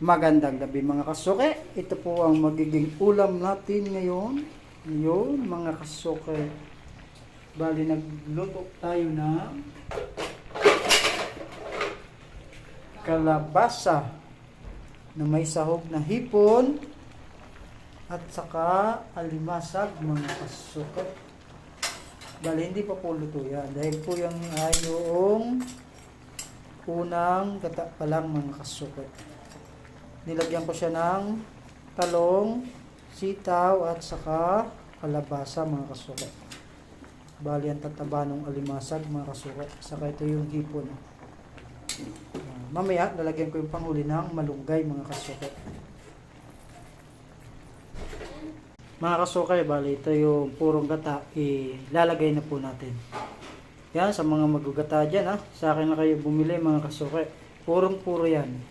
Magandang gabi mga kasuke. Ito po ang magiging ulam natin ngayon. Ngayon mga kasuke. Bali nagluto tayo ng kalabasa na may sahog na hipon at saka alimasag mga kasuke. Bali hindi pa po luto yan. Dahil po yan ay yung unang gata pa lang mga kasuke. Nilagyan ko siya ng talong, sitaw at saka kalabasa mga kasuke. Bali ang tataba ng alimasag mga kasuke. Saka ito yung hipon. Mamaya lalagyan ko yung panghuli ng malunggay mga kasuke. Mga kasuke, bali ito yung purong gata, ilalagay na po natin. Yan, sa mga magugata dyan ha. Sa akin na kayo bumili mga kasuke. Purong-puro yan.